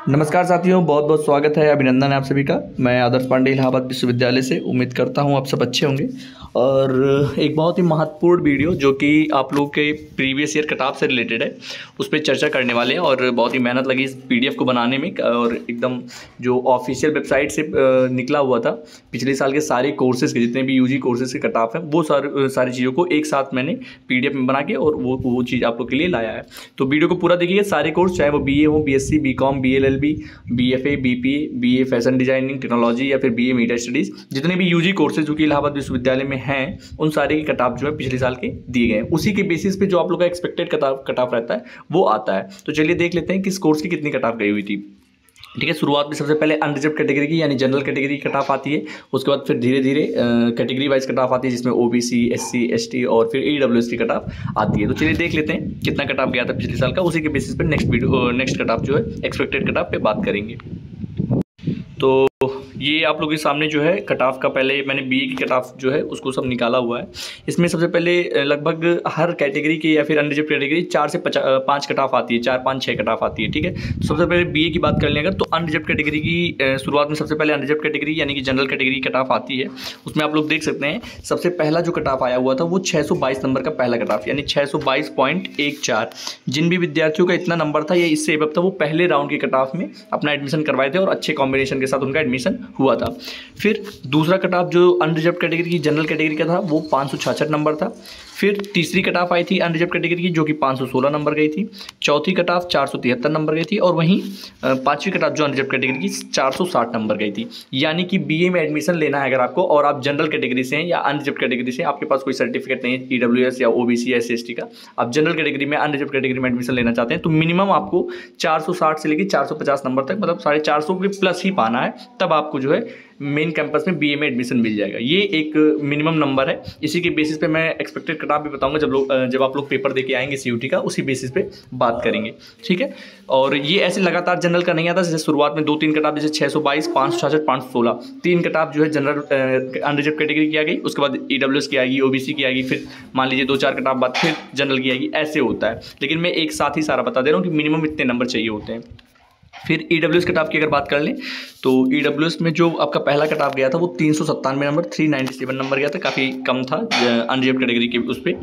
नमस्कार साथियों, बहुत बहुत स्वागत है, अभिनंदन है आप सभी का। मैं आदर्श पांडे इलाहाबाद विश्वविद्यालय से। उम्मीद करता हूँ आप सब अच्छे होंगे। और एक बहुत ही महत्वपूर्ण वीडियो जो कि आप लोग के प्रीवियस ईयर कट ऑफ से रिलेटेड है, उस पर चर्चा करने वाले हैं। और बहुत ही मेहनत लगी इस पीडीएफ को बनाने में, और एकदम जो ऑफिशियल वेबसाइट से निकला हुआ था पिछले साल के सारे कोर्सेज़ के, जितने भी यूजी कोर्सेज़ के कट ऑफ हैं, वो सारी चीज़ों को एक साथ मैंने पीडीएफ में बना के और वो चीज़ आप लोग के लिए लाया है। तो वीडियो को पूरा देखिए। सारे कोर्स, चाहे वो बीए हो, BSc, BCom, BLLB, BFA, BPA, BA fashion designing technology या फिर बीए मीडिया स्टडीज़, जितने भी यूजी कोर्सेज जो कि इलाहाबाद विश्वविद्यालय में हैं, उन सारे के कट ऑफ जो है पिछले साल के दिए गए हैं। उसी के बेसिस पे जो आप लोग का एक्सपेक्टेड कट ऑफ रहता है वो आता है। तो चलिए देख लेते हैं किस कोर्स की कितनी कट ऑफ गई हुई थी। ठीक है, शुरुआत में सबसे पहले अनरिजर्व कैटेगरी की यानी जनरल कैटेगरी कट ऑफ आती है। उसके बाद फिर धीरे धीरे कैटेगरी वाइज कट ऑफ आती है, जिसमें ओबीसी, एससी, एसटी और फिर ईडब्ल्यूएस की कट ऑफ आती है। तो चलिए देख लेते हैं कितना कट ऑफ गया था पिछले साल का। उसी के बेसिस पर नेक्स्ट कट ऑफ जो है एक्सपेक्टेड कट ऑफ पे बात करेंगे। तो ये आप लोगों के सामने जो है कट ऑफ का पहले मैंने बीए की कट ऑफ जो है उसको सब निकाला हुआ है। इसमें सबसे पहले लगभग हर कैटेगरी की या फिर अनरिजर्व कैटेगरी 4 से 5 कट ऑफ आती है, 4, 5, 6 कट ऑफ आती है। ठीक है, तो सबसे पहले बीए की बात कर लें अगर, तो अनरिजर्व कैटेगरी की शुरुआत में सबसे पहले अनरिजर्व कैटेगरी यानी कि जनरल कैटेगरी कट ऑफ आती है। उसमें आप लोग देख सकते हैं सबसे पहला जो कट ऑफ आया हुआ था वो 622 नंबर का पहला कट ऑफ, यानी 622.14। जिन भी विद्यार्थियों का इतना नंबर था या इससे एबव था, वो पहले राउंड के कट ऑफ में अपना एडमिशन करवाए थे और अच्छे कॉम्बिनेशन के साथ उनका एडमिशन हुआ था। फिर दूसरा कट ऑफ जो अनरिजर्व कैटेगरी की जनरल कैटेगरी का था वो 566 नंबर था। फिर तीसरी कट ऑफ आई थी अनरिजर्व कैटेगरी की जो कि 516 नंबर गई थी। चौथी कट ऑफ 473 नंबर गई थी। और वहीं पांचवी कट ऑफ जो अनरिजर्व कैटेगरी की 460 नंबर गई थी। यानी कि बीए में एडमिशन लेना है अगर आपको, और आप जनरल कैटेगरी से हैं या अनरिजर्व कैटेगरी से, आपके पास कोई सर्टिफिकेट नहीं है ईडब्ल्यूएस या ओबीसी या एससी का, आप जनरल कैटेगरी में अनरिजर्व कैटेगरी में एडमिशन लेना चाहते हैं, तो मिनिमम आपको 460 से लेकर 450 नंबर तक, मतलब 450 के प्लस ही पाना है, तब आपको जो है मेन कैंपस में बीए में एडमिशन मिल जाएगा। ये एक मिनिमम नंबर है। इसी के बेसिस पे मैं एक्सपेक्टेड कट ऑफ भी बताऊंगा जब आप लोग पेपर देके आएंगे सीयूटी का, उसी बेसिस पे बात करेंगे। ठीक है, और ये ऐसे लगातार जनरल का नहीं आता। जैसे शुरुआत में 2-3 कट ऑफ, जैसे 622, 566, 516, 3 कट ऑफ जो है जनरल अनरिजर्व कैटेगरी की आ गई। उसके बाद ईडब्ल्यूएस की आएगी, ओबीसी की आएगी, फिर मान लीजिए 2-4 कट ऑफ बाद फिर जनरल की आएगी। ऐसे होता है, लेकिन मैं एक साथ ही सारा बता दे रहा हूँ कि मिनिमम इतने नंबर चाहिए होते हैं। फिर ईडब्ल्यूएस कट ऑफ की अगर बात कर लें तो ईडब्ल्यूएस में जो आपका पहला कट ऑफ गया था वो 397 नंबर, 397 नंबर गया था, काफ़ी कम था अनरिजर्व कैटेगरी के उस पर।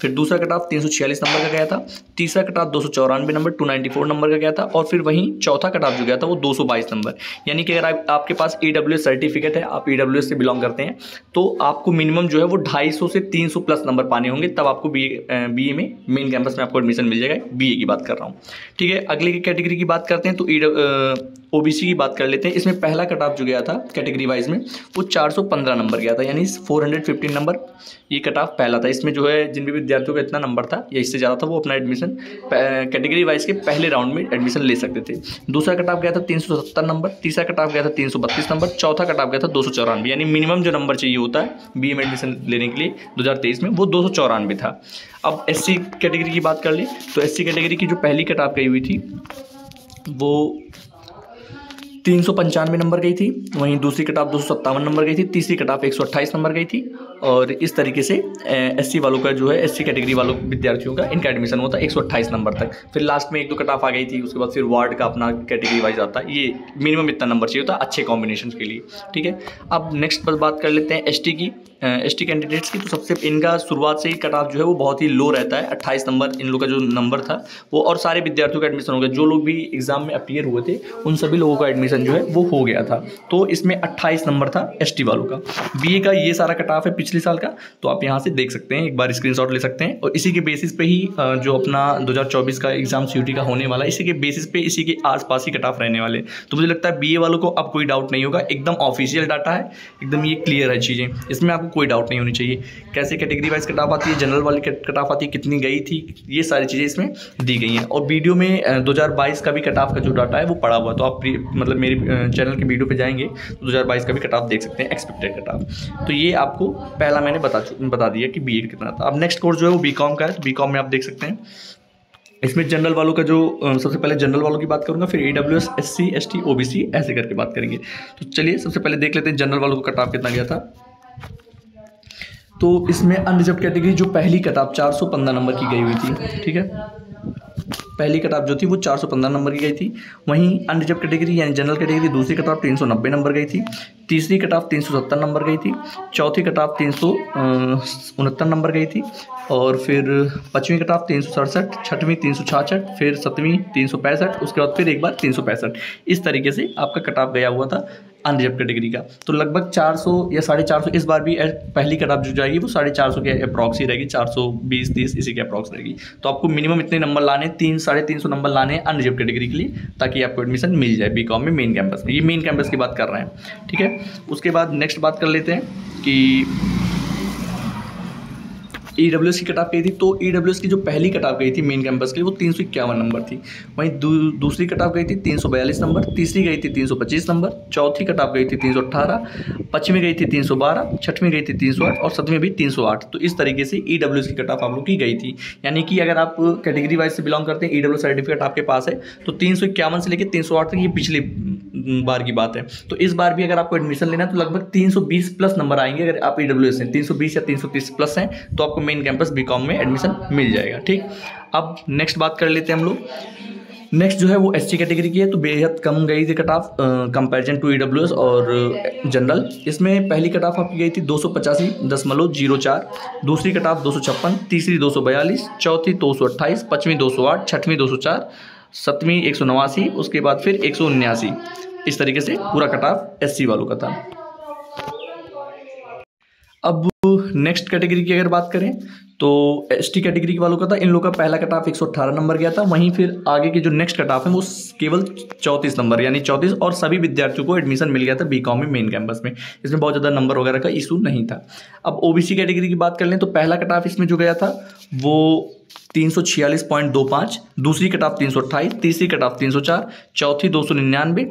फिर दूसरा कट ऑफ 346 नंबर का गया था। तीसरा कट ऑफ 294 नंबर, 294 नंबर का गया था। और फिर वहीं चौथा कट ऑफ जो गया था वो 222 नंबर। यानी कि अगर आपके पास ईडब्ल्यूएस सर्टिफिकेट है, आप ईडब्ल्यूएस से बिलोंग करते हैं, तो आपको मिनिमम जो है वो 250 से 300 प्लस नंबर पाने होंगे, तब आपको बीए में मेन कैंपस में आपको एडमिशन मिल जाएगा। बीए की बात कर रहा हूँ। ठीक है, अगले की कैटेगरी की बात करते हैं तो ओबीसी की बात कर लेते हैं। इसमें पहला कट ऑफ जो गया था कैटेगरी वाइज में वो 415 नंबर गया था, यानी 415 नंबर ये कट ऑफ पहला था। इसमें जो है जिन भी विद्यार्थियों का इतना नंबर था या इससे ज़्यादा था, वो अपना एडमिशन कैटेगरी वाइज के पहले राउंड में एडमिशन ले सकते थे। दूसरा कट ऑफ गया था 370 नंबर। तीसरा कट ऑफ गया था 332 नंबर। चौथा कट ऑफ गया था 294, यानी मिनिमम जो नंबर चाहिए होता है बीए में एडमिशन लेने के लिए 2023 में, वो 294 था। अब एससी कैटेगरी की बात कर लें तो एससी कैटेगरी की जो पहली कट ऑफ गई हुई थी वो 395 नंबर गई थी। वहीं दूसरी कट ऑफ 257 नंबर गई थी। तीसरी कट ऑफ 128 नंबर गई थी। और इस तरीके से एससी वालों का जो है, एससी कैटेगरी वालों विद्यार्थियों का इनका एडमिशन होता है 128 नंबर तक। फिर लास्ट में 1-2 कट ऑफ आ गई थी। उसके बाद फिर वार्ड का अपना कैटेगरी वाइज आता है। ये मिनिमम इतना नंबर चाहिए होता है अच्छे कॉम्बिनेशन के लिए। ठीक है, अब नेक्स्ट पर बात कर लेते हैं एसटी की, एसटी कैंडिडेट्स की। तो सबसे इनका शुरुआत से ही कट ऑफ जो है वो बहुत ही लो रहता है, 28 नंबर इन लोग का जो नंबर था वो, और सारे विद्यार्थियों का एडमिशन हो गया। जो लोग भी एग्जाम में अपीयर हुए थे उन सभी लोगों का एडमिशन जो है वो हो गया था। तो इसमें 28 नंबर था एसटी वालों का। बीए का ये सारा कट ऑफ है पिछले साल का, तो आप यहाँ से देख सकते हैं, एक बार स्क्रीनशॉट ले सकते हैं। और इसी के बेसिस पे ही जो अपना 2024 का एग्जाम सीयूटी का होने वाला है, इसी के बेसिस पे इसी के आसपास ही कट ऑफ रहने वाले। तो मुझे लगता है बीए वालों को अब कोई डाउट नहीं होगा, एकदम ऑफिशियल डाटा है, एकदम ये क्लियर है चीज़ें, इसमें आपको कोई डाउट नहीं होनी चाहिए। कैसे कैटेगरी वाइज कट ऑफ आती है, जनरल वाली कट ऑफ आती है, कितनी गई थी, ये सारी चीज़ें इसमें दी गई हैं। और वीडियो में 2022 का भी कट ऑफ का जो डाटा है वो पड़ा हुआ है, तो आप मतलब मेरे चैनल के वीडियो पे जाएंगे तो 2022 का भी कट ऑफ देख सकते हैं, एक्सपेक्टेड कट ऑफ। तो ये आपको पहला मैंने बता दिया कि बीए कितना था। अब नेक्स्ट कोर्स जो है वो बीकॉम का है। तो बीकॉम में आप देख सकते हैं इसमें जनरल वालों का जो सबसे पहले जनरल वालों की बात करूंगा, फिर ईडब्ल्यूएस, एससी, एसटी, ओबीसी ऐसे करके बात करेंगे। तो चलिए सबसे पहले देख लेते हैं जनरल वालों को कट ऑफ कितना गया था। तो इसमें अनरिजर्व कैटेगरी जो पहली कट ऑफ 415 नंबर की गई हुई थी। ठीक है, पहली कट ऑफ जो थी वो 415 नंबर की गई थी। वहीं अनरिजर्व कैटेगरी यानी जनरल कैटेगरी दूसरी कट ऑफ 390 नंबर गई थी। तीसरी कट ऑफ 370 नंबर गई थी। चौथी कट ऑफ 369 नंबर गई थी। और फिर पाँचवीं कट ऑफ 367, छठवीं 366, फिर सतवीं 365, उसके बाद फिर एक बार 365। इस तरीके से आपका कट ऑफ गया हुआ था अनरिजर्व कैटेगरी का। तो लगभग 400 या 450 इस बार भी पहली कट ऑफ जो जाएगी वो 450 के अप्रॉक्स ही रहेगी, 420-30 इसी के अप्रॉक्स रहेगी। तो आपको मिनिमम इतने नंबर लाने, 300-350 नंबर लाने हैं अनरिजर्व कैटेगरी के लिए, ताकि आपको एडमिशन मिल जाए बीकॉम में मेन कैंपस में। ये मेन कैंपस की बात कर रहे हैं, ठीक है। उसके बाद नेक्स्ट बात कर लेते हैं कि EWS की कट ऑफ गई थी। तो EWS की जो पहली कट ऑफ गई थी मेन कैंपस के लिए वो 351 नंबर थी। वहीं दूसरी कट ऑफ गई थी 342 नंबर, तीसरी गई थी 325 नंबर, चौथी कट ऑफ गई थी 318, पाँचवीं गई थी 312, छठवीं गई थी 308 और सतवीं भी 308। तो इस तरीके से EWS की कट ऑफ आप लोग की गई थी। यानी कि अगर आप कैटेगरी वाइज से बिलोंग करते हैं, EWS सर्टिफिकेट आपके पास है, तो 351 से लेकर 308 तक ये पिछली बार की बात है। तो इस बार भी अगर आपको एडमिशन लेना है तो लगभग 320 प्लस नंबर आएंगे। अगर आप EWS हैं 320 या 330 प्लस हैं तो आपको मेन कैंपस बीकॉम में एडमिशन मिल जाएगा, ठीक। अब नेक्स्ट बात कर लेते हैं हम लोग। नेक्स्ट जो है वो SC कैटेगरी की है। तो बेहद कम गई थी cut off comparison to EWS और जनरल। इसमें पहली कट ऑफ आपकी गई थी 285.04, दूसरी कट ऑफ 256, तीसरी 242, चौथी 228, पाँचवीं 208, छठवीं 204, सतवीं 189, उसके बाद फिर 179। इस तरीके से पूरा कट ऑफ SC वालों का था। अब नेक्स्ट कैटेगरी की अगर बात करें तो ST कैटेगरी वालों का था। इन लोगों का पहला कट ऑफ 118 नंबर गया था। वहीं फिर आगे के जो नेक्स्ट कट ऑफ है वो केवल 34 नंबर यानी 34, और सभी विद्यार्थियों को एडमिशन मिल गया था बीकॉम में मेन कैंपस में। इसमें बहुत ज़्यादा नंबर वगैरह का इशू नहीं था। अब OBC कैटेगरी की बात कर लें तो पहला कट ऑफ इसमें जो गया था वो 346.25, दूसरी कट ऑफ 328, तीसरी कट ऑफ 304, चौथी 299,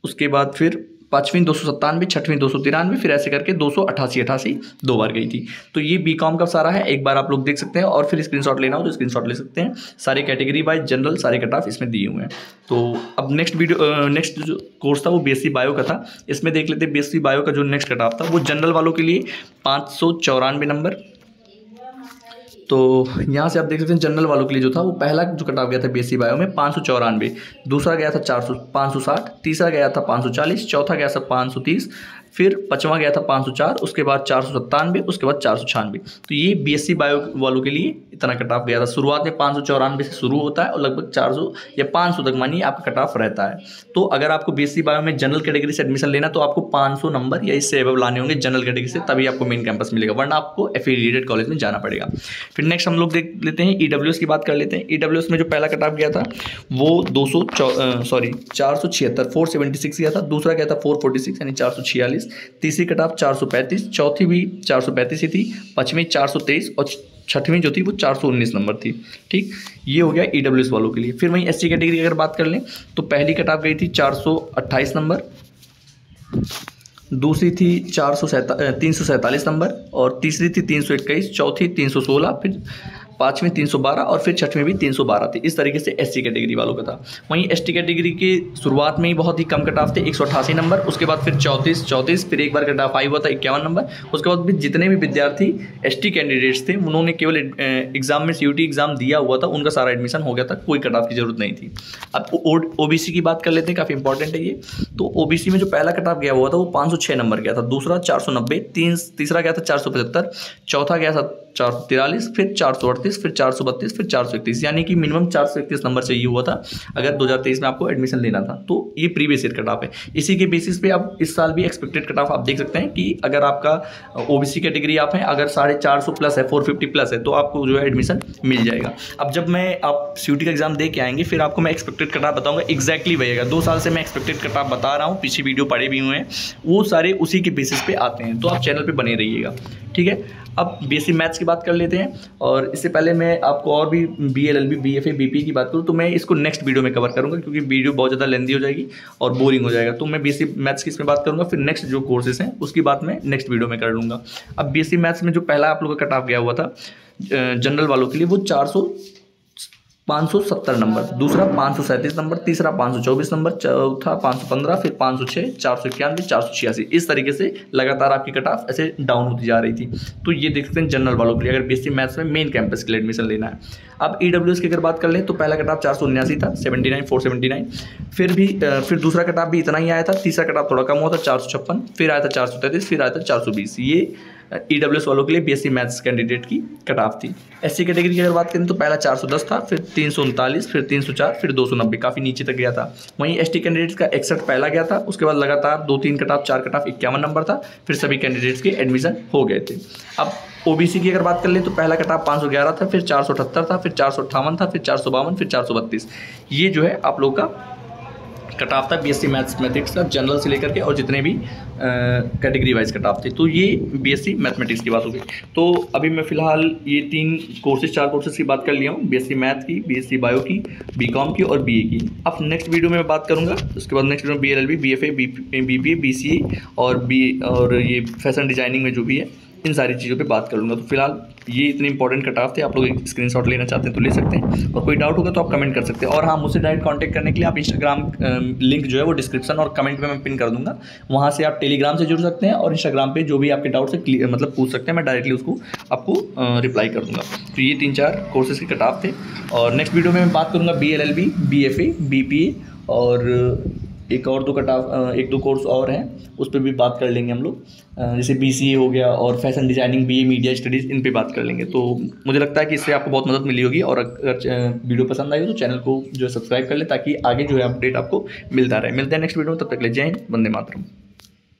उसके बाद फिर पाँचवीं 297, छठवीं 293, फिर ऐसे करके 288 दो बार गई थी। तो ये बीकॉम का सारा है, एक बार आप लोग देख सकते हैं, और फिर स्क्रीनशॉट लेना हो तो स्क्रीनशॉट ले सकते हैं। सारे कैटेगरी वाइज जनरल सारे कट ऑफ इसमें दिए हुए हैं। तो अब नेक्स्ट जो कोर्स था वो BSc बायो का था। इसमें देख लेते हैं BSc बायो का जो नेक्स्ट कट ऑफ था वो जनरल वालों के लिए 594 नंबर। तो यहाँ से आप देख सकते हैं जनरल वालों के लिए जो था वो पहला जो कट ऑफ गया था BSc बायो में 594, दूसरा गया था 560, तीसरा गया था 540, चौथा गया था 530, फिर पाँचवा गया था 504, उसके बाद 497, उसके बाद 496। तो ये BSc बायो वालों के लिए इतना कट ऑफ गया था। शुरुआत में 594 से शुरू होता है और लगभग 400 या 500 तक मानिए आपका कट ऑफ रहता है। तो अगर आपको BSc बायो में जनरल कैटेगरी से एडमिशन लेना तो आपको 500 नंबर या इससे एबव लाने होंगे जनरल कैटेगरी से, तभी आपको मेन कैंपस मिलेगा, वरना आपको एफिलिएटेड कॉलेज में जाना पड़ेगा। फिर नेक्स्ट हम लोग देख लेते हैं EWS की बात कर लेते हैं। EWS में जो पहला कट ऑफ गया था वो 476 गया था, दूसरा गया था 446 यानी 446, तीसरी कट ऑफ 435, चौथी भी 435 ही थी, पाँचवीं 423 और छठवीं जो थी वो 419 नंबर थी, ठीक। ये हो गया EWS वालों के लिए। फिर वहीं SC कैटेगरी अगर बात कर लें तो पहली कट ऑफ गई थी 428 नंबर, दूसरी थी 347 नंबर, और तीसरी थी 321, चौथी 316, फिर पाँचवीं 312 और फिर छठवीं भी 312 थी। इस तरीके से SC कैटेगरी वालों का था। वहीं ST कैटेगरी की शुरुआत में ही बहुत ही कम कट ऑफ थे, 188 नंबर, उसके बाद फिर 34, फिर एक बार कट ऑफ आई हुआ था 51 नंबर। उसके बाद भी जितने भी विद्यार्थी ST कैंडिडेट्स थे उन्होंने केवल एग्जाम में CUT एग्जाम दिया हुआ था, उनका सारा एडमिशन हो गया था, कोई कट ऑफ की जरूरत नहीं थी। अब OBC की बात कर लेते हैं, काफ़ी इंपॉर्टेंट है ये। तो OBC में जो पहला कट ऑफ गया हुआ था वो 506 नंबर गया था, दूसरा 490, तीसरा गया था 475, चौथा गया था 443, फिर 438, फिर 432, फिर 431, यानी कि मिनिमम 431 नंबर चाहिए हुआ था अगर 2023 में आपको एडमिशन लेना था। तो ये प्रीवियस ईयर कट ऑफ है। इसी के बेसिस पे अब इस साल भी एक्सपेक्टेड कट ऑफ आप देख सकते हैं कि अगर आपका OBC कैटेगरी आप हैं, अगर 450 प्लस है, 450 प्लस है, तो आपको जो है एडमिशन मिल जाएगा। अब जब मैं आप CUT का एग्जाम दे के आएंगे फिर आपको मैं एक्सपेक्टेड कट ऑफ बताऊँगा, एक्जैक्टली वही 2 साल से मैं एक्सपेक्टेड कट ऑफ बता रहा हूँ, पीछे वीडियो पड़े भी हुए हैं, वो सारे उसी के बेसिस पे आते हैं। तो आप चैनल पर बने रहिएगा, ठीक है। अब BSc मैथ्स की बात कर लेते हैं, और इससे पहले मैं आपको और भी BL LB BFA BPA की बात करूँ तो मैं इसको नेक्स्ट वीडियो में कवर करूँगा, क्योंकि वीडियो बहुत ज़्यादा लेंदी हो जाएगी और बोरिंग हो जाएगा। तो मैं BSc मैथ्स की इसमें बात करूँगा, फिर नेक्स्ट जो कोर्सेज हैं उसकी बात मैं नेक्स्ट वीडियो में कर लूँगा। अब BSc मैथ्स में जो पहला आप लोगों का कट ऑफ गया हुआ था जनरल वालों के लिए वो 570 नंबर, दूसरा 537 नंबर, तीसरा 524 नंबर, चौथा 515, फिर 506, 491, 486। इस तरीके से लगातार आपकी कट ऑफ ऐसे डाउन होती जा रही थी। तो ये देख सकते हैं जनरल वालों के लिए, अगर बीएससी मैथ्स में मेन कैंपस के लिए एडमिशन लेना है। अब ईडब्ल्यूएस की अगर बात कर लें तो पहला कट ऑफ 479 था, 479। फिर दूसरा कट ऑफ भी इतना ही आया था, तीसरा कट ऑफ थोड़ा कम हुआ था 456, फिर आया था 433, फिर आया था 420। ये ईडब्ल्यूएस वालों के लिए बीएससी मैथ्स कैंडिडेट की कट ऑफ थी। एससी कैटेगरी की अगर बात करें तो पहला 410 था, फिर 339, फिर 304, फिर 290, काफ़ी नीचे तक गया था। वहीं एसटी कैंडिडेट्स का 61 पहला गया था, उसके बाद लगातार 2-3 cut off, 4 cut off, 51 number था, फिर सभी कैंडिडेट्स के एडमिशन हो गए थे। अब ओबीसी की अगर बात कर लें तो पहला कट ऑफ 511 था, फिर 478 था, फिर 458 था, फिर 452, फिर 432। ये जो है आप लोग का कट ऑफ था बीएससी मैथमेटिक्स का, जनरल से लेकर के और जितने भी कैटेगरी वाइज कट ऑफ थे। तो ये बीएससी मैथमेटिक्स की बात हो गई। तो अभी मैं फिलहाल ये 4 कोर्सेज की बात कर लिया हूँ, बीएससी मैथ की, बीएससी बायो की, बीकॉम की और बीए की। अब नेक्स्ट वीडियो में मैं बात करूँगा, उसके बाद नेक्स्ट वीडियो में बीएलएलबी, बीएफए, बीपीए, बीसीए और ये फैशन डिजाइनिंग में जो भी है, इन सारी चीज़ों पे बात कर लूँगा। तो फिलहाल ये इतने इंपॉर्टेंट कट ऑफ थे, आप लोग स्क्रीनशॉट लेना चाहते हैं तो ले सकते हैं, और कोई डाउट होगा तो आप कमेंट कर सकते हैं। और हाँ, मुझसे डायरेक्ट कांटेक्ट करने के लिए आप इंस्टाग्राम लिंक जो है वो डिस्क्रिप्शन और कमेंट में मैं पिन कर दूंगा, वहाँ से आप टेलीग्राम से जुड़ सकते हैं और इंस्टाग्राम पे जो भी आपके डाउट्स है मतलब पूछ सकते हैं, मैं डायरेक्टली उसको आपको रिप्लाई कर दूंगा। तो ये 3-4 कोर्सेज के कट ऑफ थे, और नेक्स्ट वीडियो में मैं बात करूँगा बीएलएलबी, बीएफए, बीपीए और एक और 2 कट ऑफ, 1-2 कोर्स और हैं, उस पर भी बात कर लेंगे हम लोग, जैसे बीसीए हो गया और fashion designing, BA media studies, इन पे बात कर लेंगे। तो मुझे लगता है कि इससे आपको बहुत मदद मिली होगी, और अगर वीडियो पसंद आई हो तो चैनल को जो है सब्सक्राइब कर ले, ताकि आगे जो है अपडेट आपको मिलता रहे। मिलते हैं नेक्स्ट वीडियो में, तब तक ले जय हिंद, वंदे मातरम।